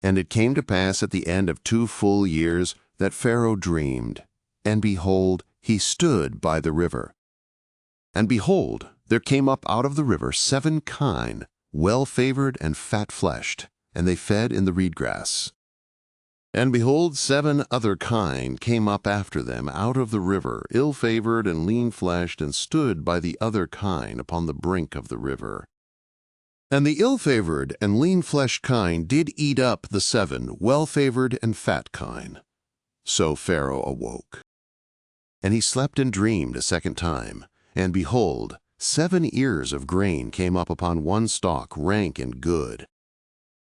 And it came to pass at the end of 2 full years that Pharaoh dreamed, and behold, he stood by the river. And behold, there came up out of the river 7 kine, well-favored and fat-fleshed, and they fed in the reed grass. And behold, 7 other kine came up after them out of the river, ill-favored and lean-fleshed, and stood by the other kine upon the brink of the river. And the ill-favored and lean-fleshed kine did eat up the 7 well-favored and fat kine. So Pharaoh awoke. And he slept and dreamed a second time, and behold, 7 ears of grain came up upon one stalk, rank and good.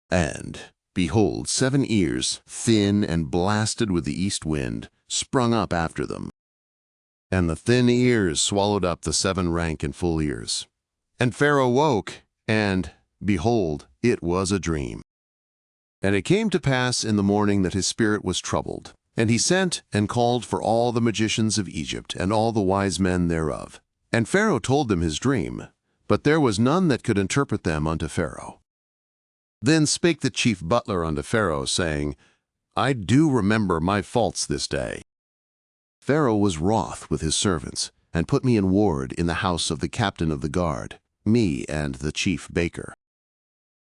And behold, 7 ears, thin and blasted with the east wind, sprung up after them. And the thin ears swallowed up the 7 rank and full ears. And Pharaoh woke, and, behold, it was a dream. And it came to pass in the morning that his spirit was troubled, and he sent and called for all the magicians of Egypt, and all the wise men thereof. And Pharaoh told them his dream, but there was none that could interpret them unto Pharaoh. Then spake the chief butler unto Pharaoh, saying, I do remember my faults this day. Pharaoh was wroth with his servants, and put me in ward in the house of the captain of the guard, me and the chief baker.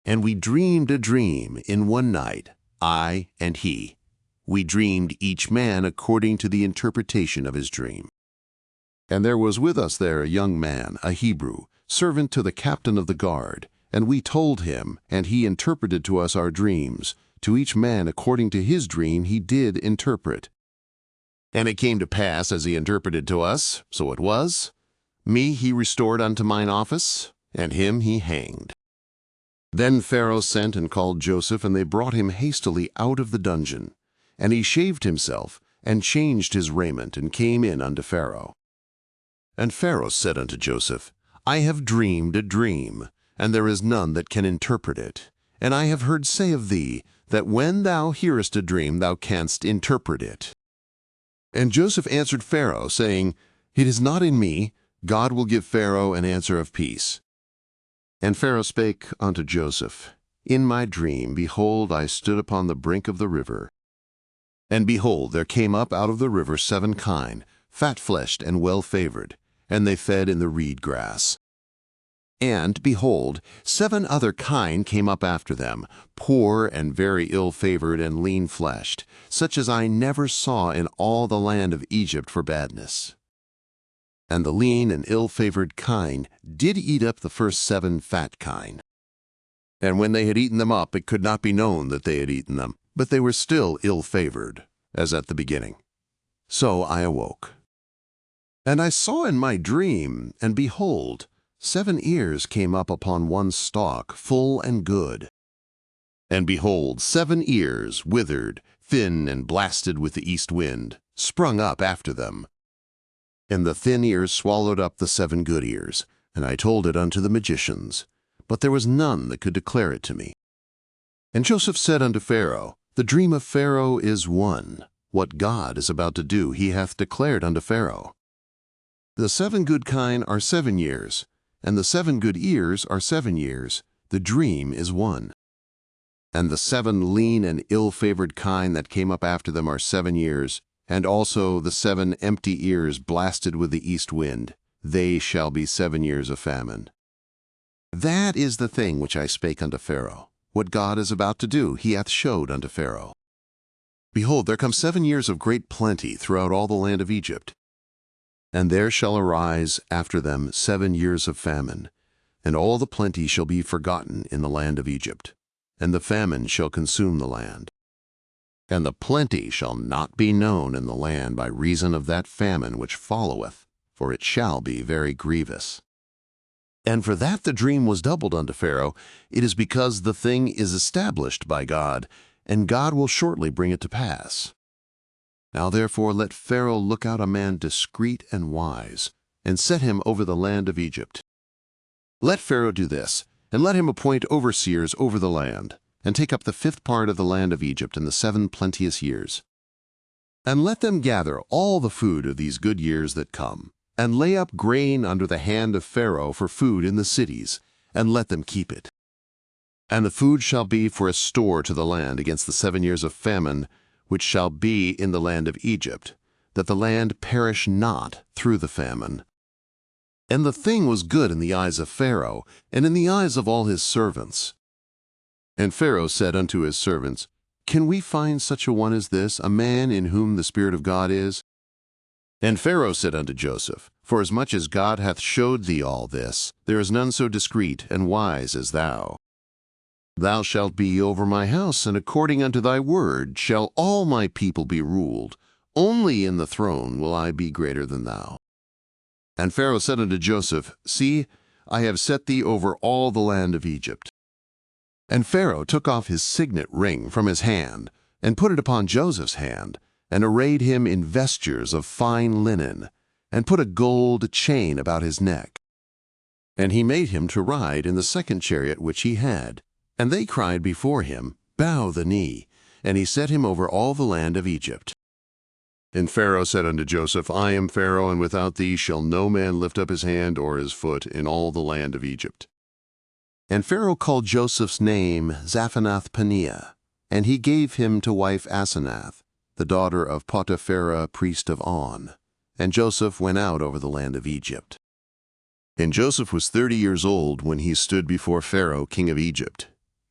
And we dreamed a dream in one night, I and he. We dreamed each man according to the interpretation of his dream. And there was with us there a young man, a Hebrew, servant to the captain of the guard, and we told him, and he interpreted to us our dreams. To each man according to his dream he did interpret. And it came to pass, as he interpreted to us, so it was. Me he restored unto mine office, and him he hanged. Then Pharaoh sent and called Joseph, and they brought him hastily out of the dungeon. And he shaved himself, and changed his raiment, and came in unto Pharaoh. And Pharaoh said unto Joseph, I have dreamed a dream, and there is none that can interpret it. And I have heard say of thee, that when thou hearest a dream thou canst interpret it. And Joseph answered Pharaoh, saying, It is not in me. God will give Pharaoh an answer of peace. And Pharaoh spake unto Joseph, In my dream, behold, I stood upon the brink of the river. And behold, there came up out of the river 7 kine, fat-fleshed and well-favored, and they fed in the reed grass. And, behold, 7 other kine came up after them, poor and very ill-favored and lean-fleshed, such as I never saw in all the land of Egypt for badness. And the lean and ill-favored kine did eat up the first 7 fat kine. And when they had eaten them up, it could not be known that they had eaten them, but they were still ill-favored, as at the beginning. So I awoke. And I saw in my dream, and behold, 7 ears came up upon one stalk, full and good. And behold, 7 ears, withered, thin and blasted with the east wind, sprung up after them. And the thin ears swallowed up the 7 good ears, and I told it unto the magicians, but there was none that could declare it to me. And Joseph said unto Pharaoh, The dream of Pharaoh is one. What God is about to do he hath declared unto Pharaoh. The 7 good kine are 7 years, and the 7 good ears are 7 years. The dream is one. And the 7 lean and ill-favored kine that came up after them are 7 years, and also the 7 empty ears blasted with the east wind. They shall be 7 years of famine. That is the thing which I spake unto Pharaoh. What God is about to do he hath showed unto Pharaoh. Behold, there come 7 years of great plenty throughout all the land of Egypt. And there shall arise after them 7 years of famine, and all the plenty shall be forgotten in the land of Egypt, and the famine shall consume the land. And the plenty shall not be known in the land by reason of that famine which followeth, for it shall be very grievous. And for that the dream was doubled unto Pharaoh, it is because the thing is established by God, and God will shortly bring it to pass. Now therefore let Pharaoh look out a man discreet and wise, and set him over the land of Egypt. Let Pharaoh do this, and let him appoint overseers over the land, and take up the 5th part of the land of Egypt in the 7 plenteous years. And let them gather all the food of these good years that come, and lay up grain under the hand of Pharaoh for food in the cities, and let them keep it. And the food shall be for a store to the land against the 7 years of famine, which shall be in the land of Egypt, that the land perish not through the famine. And the thing was good in the eyes of Pharaoh, and in the eyes of all his servants. And Pharaoh said unto his servants, Can we find such a one as this, a man in whom the Spirit of God is? And Pharaoh said unto Joseph, Forasmuch as God hath showed thee all this, there is none so discreet and wise as thou. Thou shalt be over my house, and according unto thy word shall all my people be ruled. Only in the throne will I be greater than thou. And Pharaoh said unto Joseph, See, I have set thee over all the land of Egypt. And Pharaoh took off his signet ring from his hand, and put it upon Joseph's hand, and arrayed him in vestures of fine linen, and put a gold chain about his neck. And he made him to ride in the second chariot which he had. And they cried before him, Bow the knee. And he set him over all the land of Egypt. And Pharaoh said unto Joseph, I am Pharaoh, and without thee shall no man lift up his hand or his foot in all the land of Egypt. And Pharaoh called Joseph's name Zaphanath-Paneah, and he gave him to wife Asenath, the daughter of Potipharah, priest of On. And Joseph went out over the land of Egypt. And Joseph was 30 years old when he stood before Pharaoh, king of Egypt.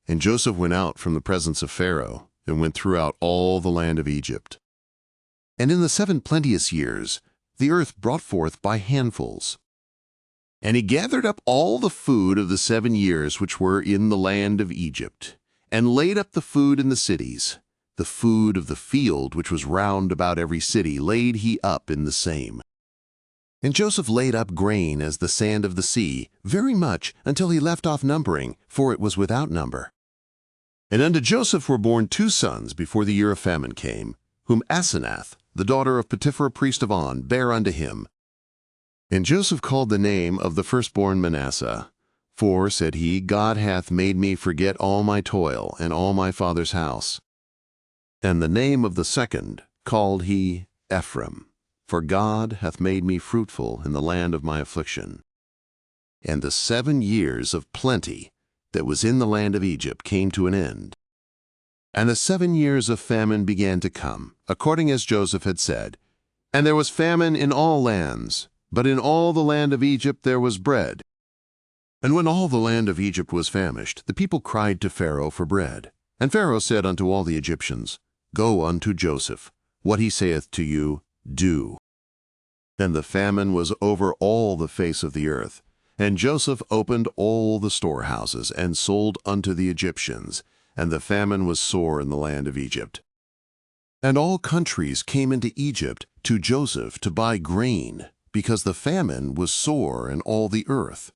And Joseph went out from the presence of Pharaoh, and went throughout all the land of Egypt. And in the 7 plenteous years, the earth brought forth by handfuls. And he gathered up all the food of the 7 years which were in the land of Egypt, and laid up the food in the cities. The food of the field which was round about every city laid he up in the same. And Joseph laid up grain as the sand of the sea, very much, until he left off numbering, for it was without number. And unto Joseph were born 2 sons before the year of famine came, whom Asenath, the daughter of Potipharah priest of On, bare unto him. And Joseph called the name of the firstborn Manasseh. For, said he, God hath made me forget all my toil and all my father's house. And the name of the second called he Ephraim, for God hath made me fruitful in the land of my affliction. And the 7 years of plenty that was in the land of Egypt came to an end. And the 7 years of famine began to come, according as Joseph had said. And there was famine in all lands, but in all the land of Egypt there was bread. And when all the land of Egypt was famished, the people cried to Pharaoh for bread. And Pharaoh said unto all the Egyptians, Go unto Joseph, what he saith to you, do. And the famine was over all the face of the earth. And Joseph opened all the storehouses, and sold unto the Egyptians, and the famine was sore in the land of Egypt. And all countries came into Egypt to Joseph to buy grain, because the famine was sore in all the earth.